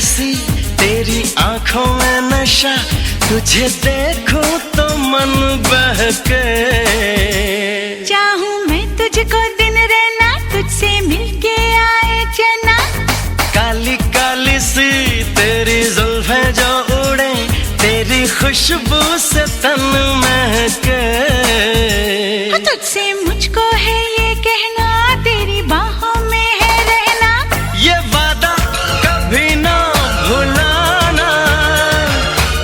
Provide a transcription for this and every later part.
हंसी तेरी आंखों में नशा, तुझे देखूं तो मन बहके। चाहूं मैं तुझको दिन रहना, तुझसे मिलके आए चना। काली काली सी तेरी जुल्फें जो उड़े, तेरी खुशबू से तन महके। तुझसे मुझको है ये कहना, तेरी बाहों में है रहना। ये वादा कभी ना भुलाना,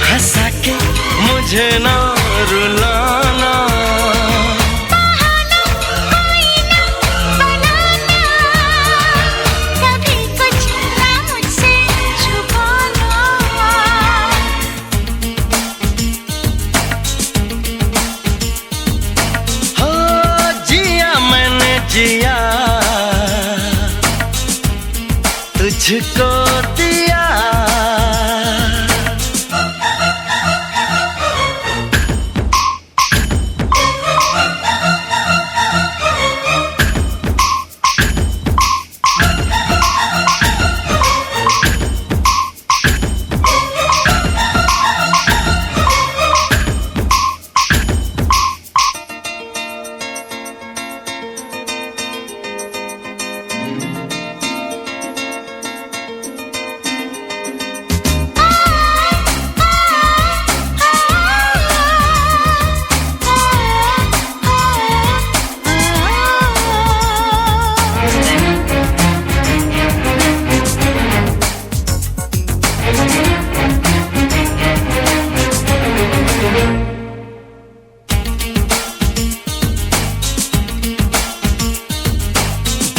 हंसा के मुझे ना रुलाना। बहाना कोई ना बनाना, कभी कुछ ना मुझसे छुपाना। हो जिया मैंने जिया, तुझको दिया।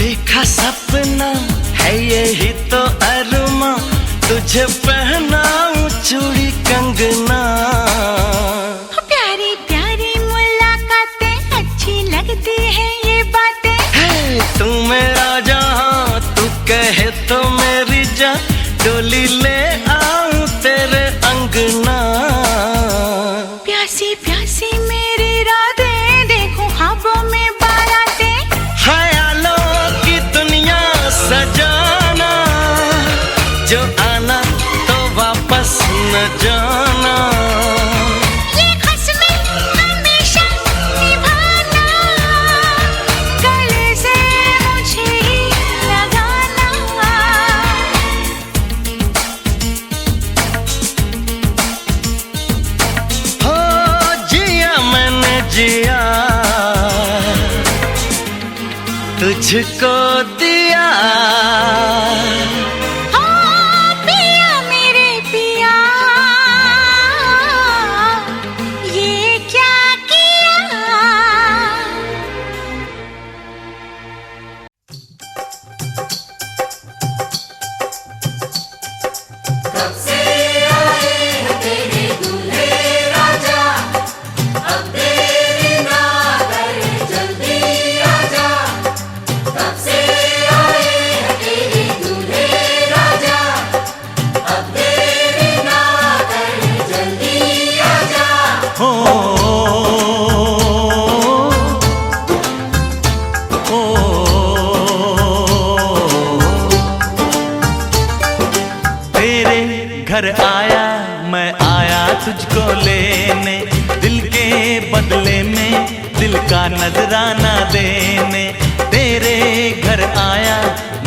देखा सपना है यही तो अरमा, तुझे पहनाऊं चूड़ी कंगना। प्यारी प्यारी मुलाकातें अच्छी लगती है ये बातें। है तू मेरा जहां, तू कहे तो मेरी जान, डोली ले आऊं तेरे अंगना। प्यासी प्यासी मेरी रातें, देखूं ख्वाबों में बारातें। ख्यालों की दुनिया सजाना, जो आना तो वापस न जाना। ये क़स्में हमेशा निभाना, गले से मुझे ही लगाना। हो जिया मैंने जिया, तुझको दिया। ओ पिया मेरे पिया, ये क्या किया। कब से आए हैं तेरे दूल्हे राजा, अब देरी ना कर जल्दी आजा। कब से आए हैं तेरे दूल्हे राजा, अब देरी ना कर जल्दी आजा। हो तेरे घर आया मैं आया तुझको लेने, दिल के बदले में दिल का नजराना देने। तेरे घर आया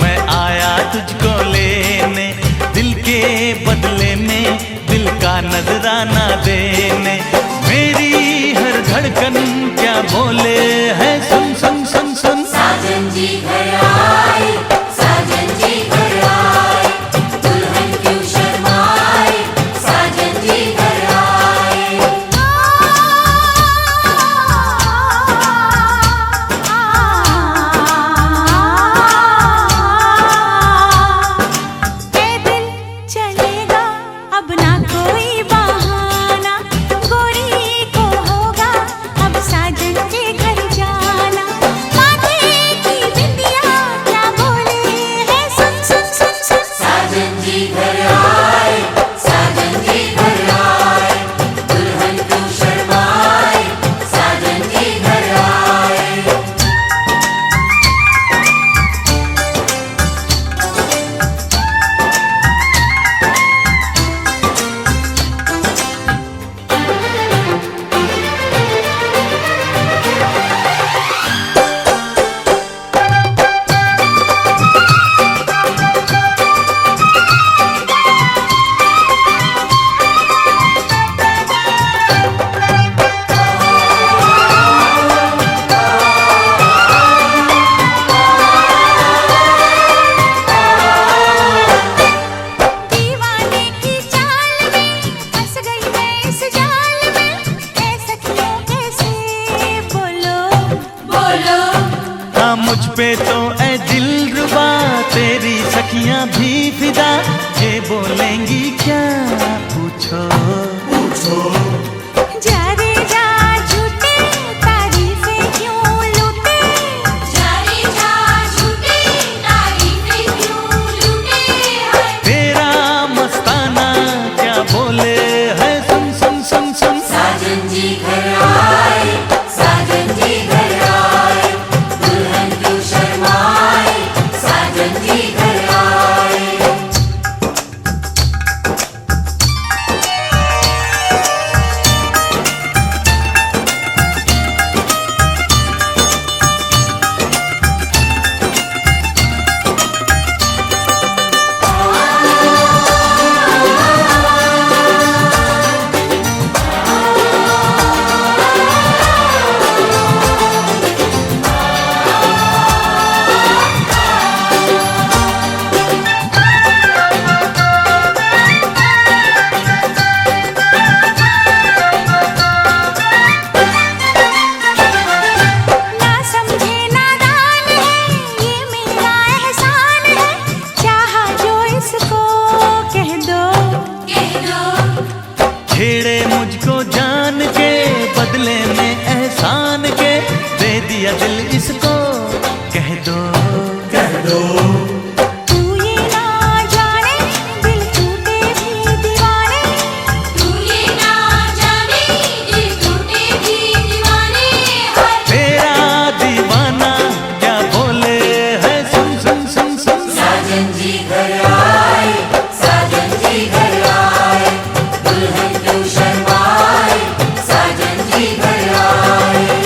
मैं आया तुझको लेने, दिल के बदले में दिल का नजराना देने। मेरी हर धड़कन क्या बोले है, सुन सुन सुन सुन। साजन जी घर आए, साजन जी घर आए, दुल्हन क्यों शर्माए, साजन जी घर आए। पैदल चलेगा अब ना कोई बहाना, गोरी को होगा अब पे तो ऐ दिलरुबा तेरी सखियां भी फिदा, ये बोलेंगी क्या पूछो पूछो। जा रे जा झूठे तारीफें क्यों लूटे, जा रे जा झूठे तारीफें क्यों लूटे हैं। तेरा मस्ताना क्या बोले है, सुन सुन सुन सुन। साजन जी घर आए, साजन जी घर आए, दुल्हन क्यों शर्माए, साजन जी घर आए। ना समझे नादान है, ये मेरा एहसान है, चाहा जो इसको कह दो। कह दो छेड़े मुझको जान के बदले में एहसान के, दे दिया दिल इसको कह दो कह दो। तू ये ना जाने दिल टूटे भी दीवाने, तू ये ना जाने दिल टूटे भी दीवाने हैं। तेरा दीवाना क्या बोले है, सुन सुन सुन सुन। साजन जी घर आए, साजन जी घर आए, दुल्हन क्यों शर्माए, साजन जी घर आए।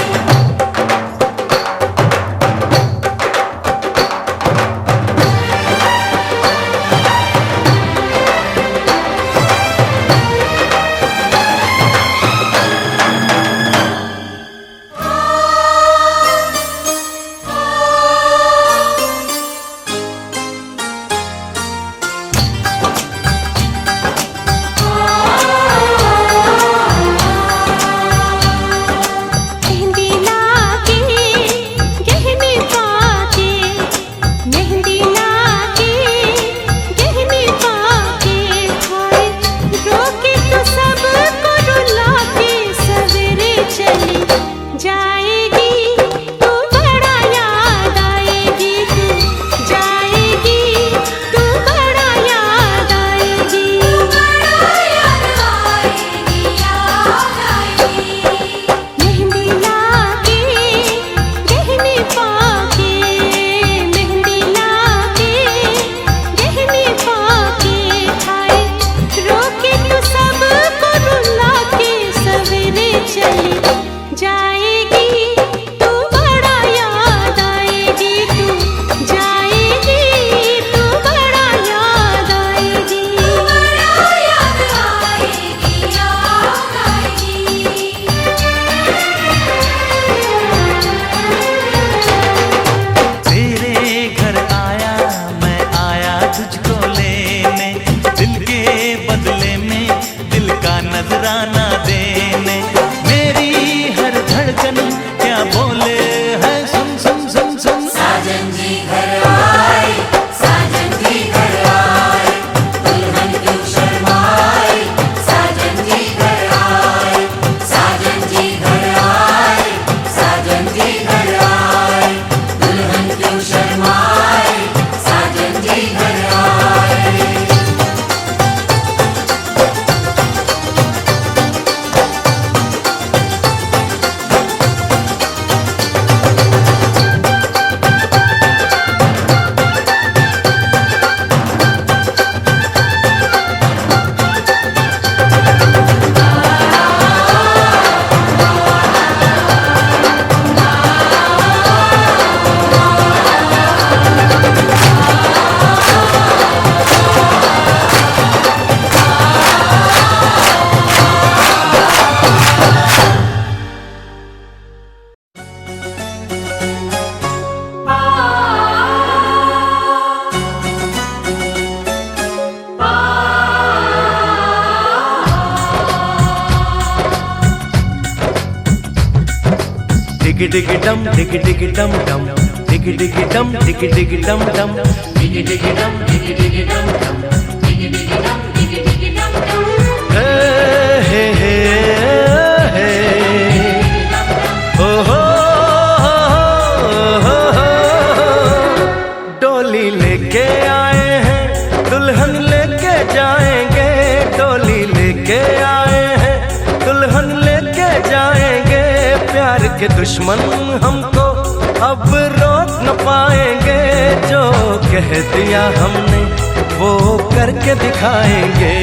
डिग डिग डम डिग डिग डम डम डिग डिग डम डिग डिग डम डम डिग डिग डम डिग डिग डम डम डिग डिग डम डिग डिग डम डम हे हे हे ओ हो डोली लेके आए हैं दुल्हन लेके जाएंगे डोली लेके आए हैं दुल्हन लेके जाएंगे प्यार के दुश्मन हमको अब रोक न पाएंगे जो कह दिया हमने वो करके दिखाएंगे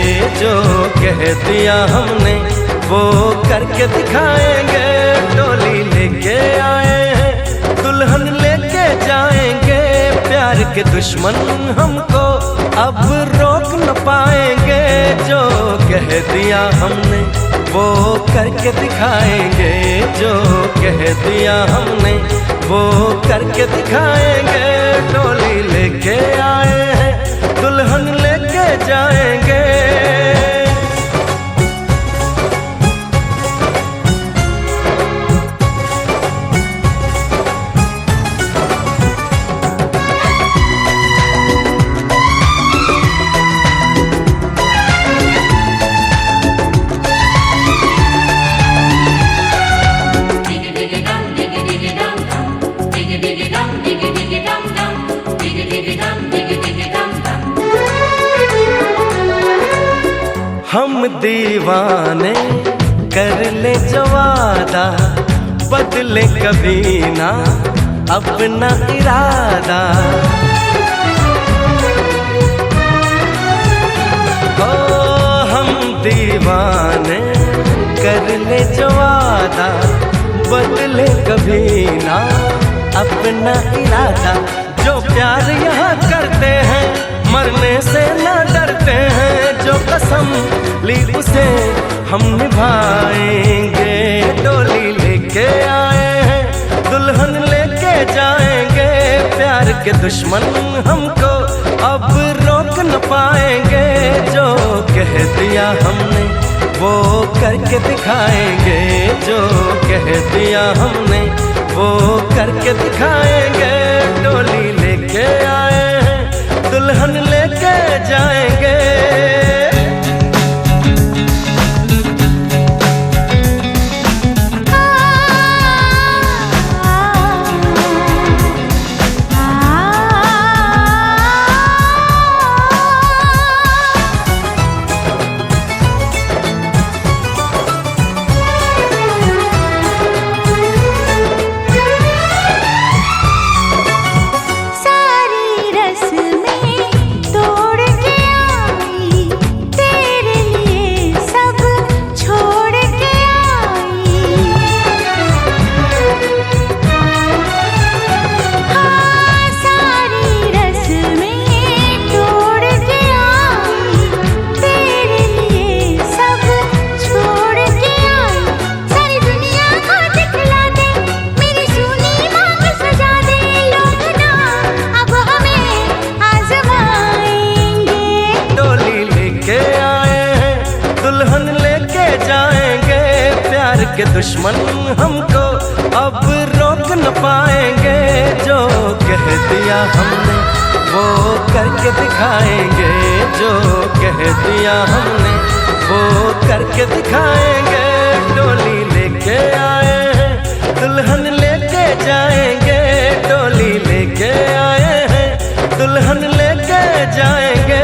जो कह दिया हमने वो करके दिखाएंगे डोली लेके आए हैं दुल्हन लेके जाएंगे प्यार के दुश्मन हमको अब रोक न पाएंगे जो कह दिया हमने वो करके दिखाएंगे जो कह दिया हमने वो करके दिखाएंगे डोली लेके आए हैं दुल्हन लेके जाएंगे हम दीवाने कर ले जो वादा बदले कभी ना अपना इरादा ओ हम दीवाने कर ले जो वादा बदले कभी ना अपना इरादा जो प्यार यहाँ करते हैं मरने से ना डरते हैं जो कसम ली उसे हम निभाएंगे डोली लेके आए हैं दुल्हन लेके जाएंगे प्यार के दुश्मन हमको अब रोक न पाएंगे जो कह दिया हमने वो करके दिखाएंगे जो कह दिया हमने वो करके दिखाएंगे डोली लेके आए हैं दुल्हन लेके जाएंगे के दुश्मन हमको अब रोक न पाएंगे जो कह दिया हमने वो करके दिखाएंगे जो कह दिया हमने वो करके दिखाएंगे डोली लेके आए हैं दुल्हन लेके जाएंगे डोली लेके आए हैं दुल्हन लेके जाएंगे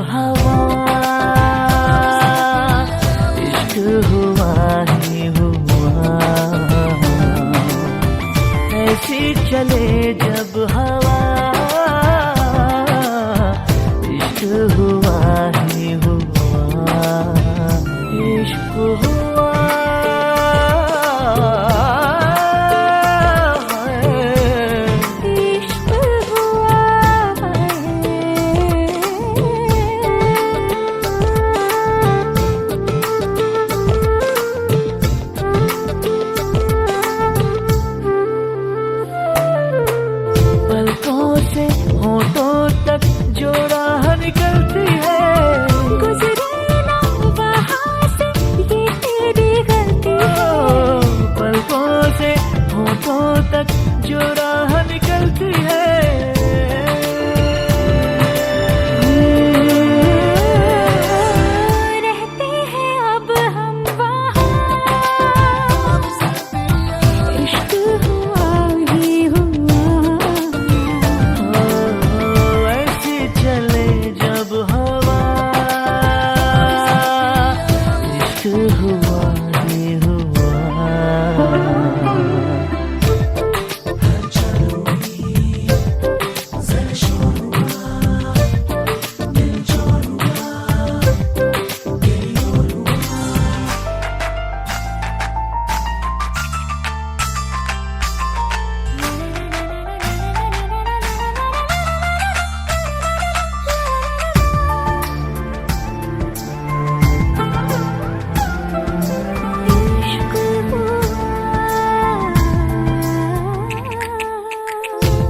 हवा इश्क हुआ ही हुआ, ऐसी चले जब हवा इश्क हुआ ही हुआ, इश्क हुआ इश्क हुआ पलकों से होठों तक जो राह निकलती है, गुजरे ना वहाँ से ये तेरी गलती है। पलकों से होठों तक जो राह निकलती है, रहते हैं अब हम वहाँ, इश्क हुआ ही हुआ, ऐसी चले जब हवा इश्क हुआ ही हुआ।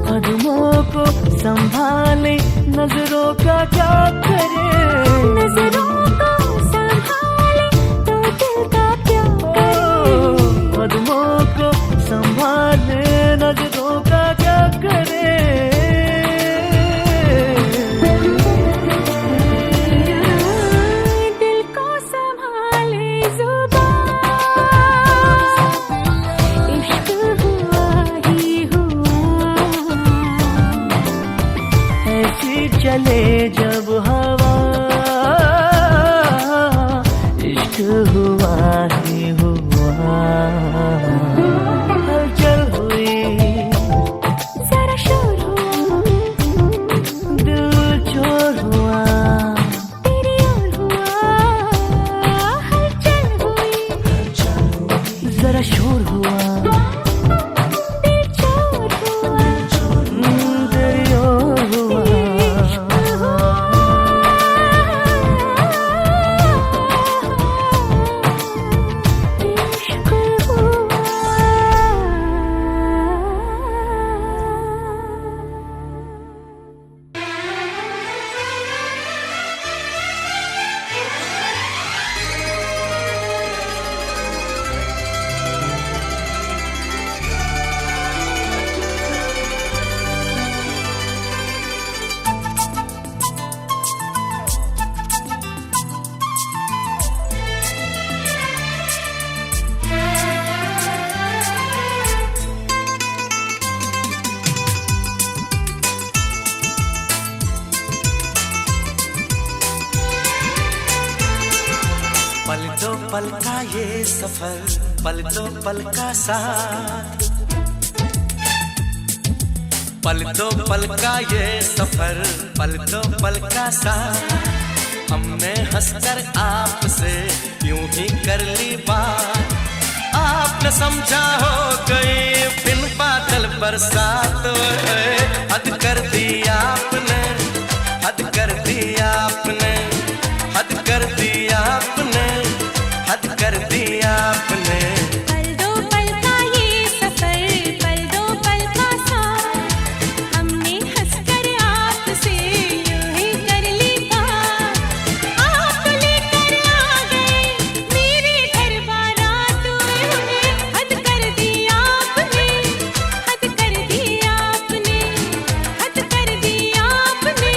कदमों को संभाले नजरों का क्या करे, नजरों को संभाले तो दिल का क्या करे। कदमों को संभाले नजरों का क्या करे, दिल को संभाले जुबान, इश्क हुआ ही हुआ, ऐसी चले जब हवा इश्क हुआ ही हुआ, हलचल हुई जरा शोर हुआ, दिल चोर हुआ, तेरी ओर हुआ, हलचल हुई, जरा शोर हुआ, दिल चोर हुआ, तेरी ओर हुआ। इश्क हुआ। पल दो पल का ये सफर, पल दो पल का साथ, पल दो पल का ये सफर, पल दो पल का साथ, हमने हंसकर आपसे यूं ही कर ली बात, आपने समझा हो गई बिन बादल बरसात, हद कर दी आपने, हद कर दी आपने, हद कर दी आपने, हद कर दी आपने। पल दो पल का ये सफर, पल दो पल का साथ, हमने हंसकर आपसे यूं ही कर ली बात, आप लेकर आ गए मेरे घर बारात, हद कर दी आपने, हद कर दी आपने, हद कर दी आपने,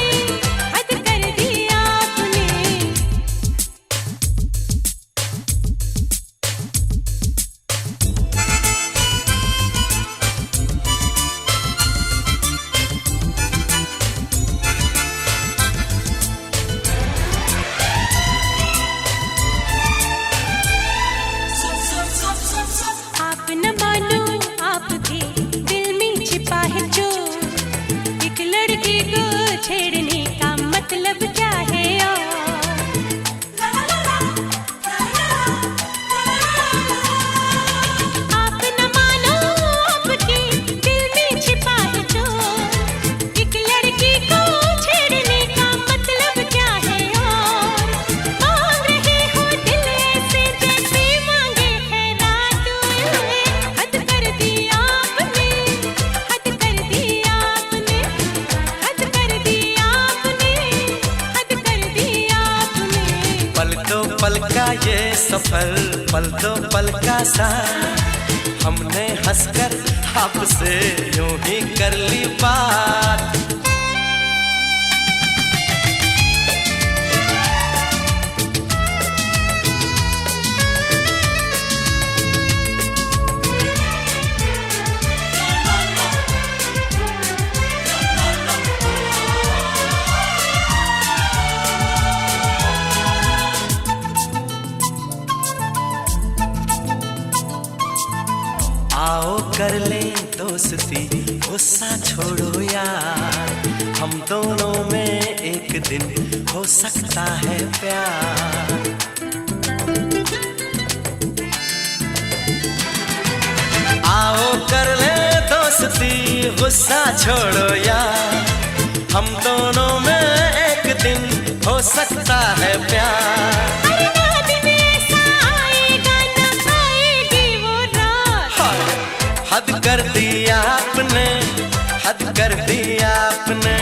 हद कर दी आपने। सफर पल दो पल का सा, हमने हंसकर आपसे यूं ही कर ली बात। आओ कर ले दोस्ती, गुस्सा छोड़ो यार, हम दोनों में एक दिन हो सकता है प्यार। आओ कर ले दोस्ती, गुस्सा छोड़ो यार, हम दोनों में एक दिन हो सकता है प्यार। हद कर दिया आपने, हद कर दिया आपने,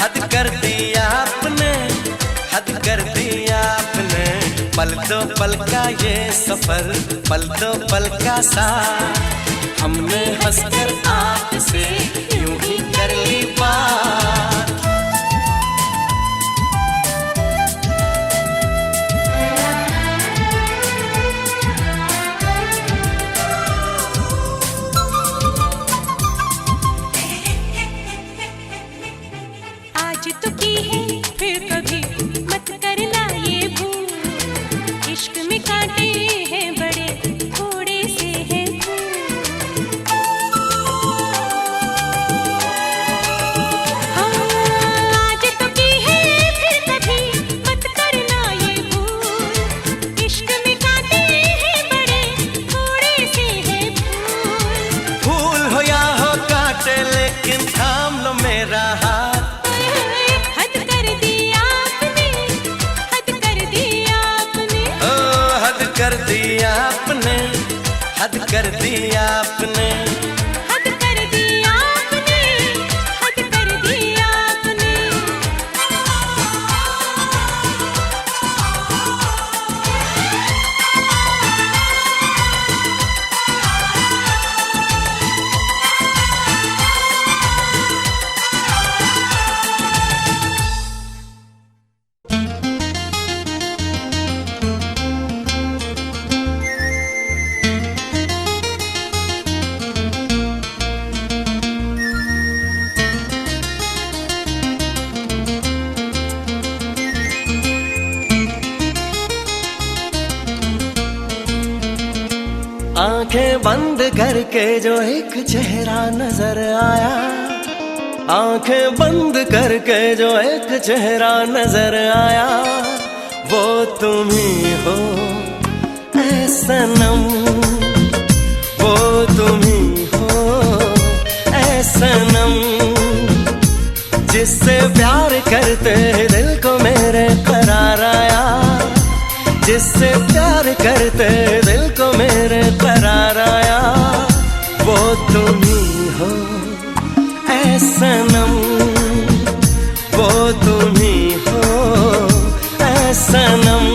हद कर दिया आपने, हद कर दिया आपने। पल दो पल का ये सफर, पल दो पल का साथ, हमने हंसकर आपसे यूं ही कर ली बात। आज तो की है फिर कभी मत करना ये भूल, इश्क में कांटे हैं बड़े थोड़े से हैं फूल। हाँ, आज तो की है फिर कभी मत करना ये भूल, इश्क में कांटे हैं बड़े थोड़े से हैं फूल। फूल हो या हो कांटे लेकिन थाम लो मेरा हाथ। हद कर दिया आपने, हद कर दिया आपने, ओ हद कर दिया आपने, हद कर दिया आपने। हद कर दिया आपने, हद कर दिया आपने। आंखें बंद करके जो एक चेहरा नजर आया, आंखें बंद करके जो एक चेहरा नजर आया, वो तुम ही हो ऐ सनम, वो तुम ही हो ऐ सनम। जिससे प्यार करते दिल को मेरे करार आया, जिससे प्यार करते दिल को मेरे करार आया, वो तुम ही हो ऐ सनम, वो तुम ही हो ऐ सनम।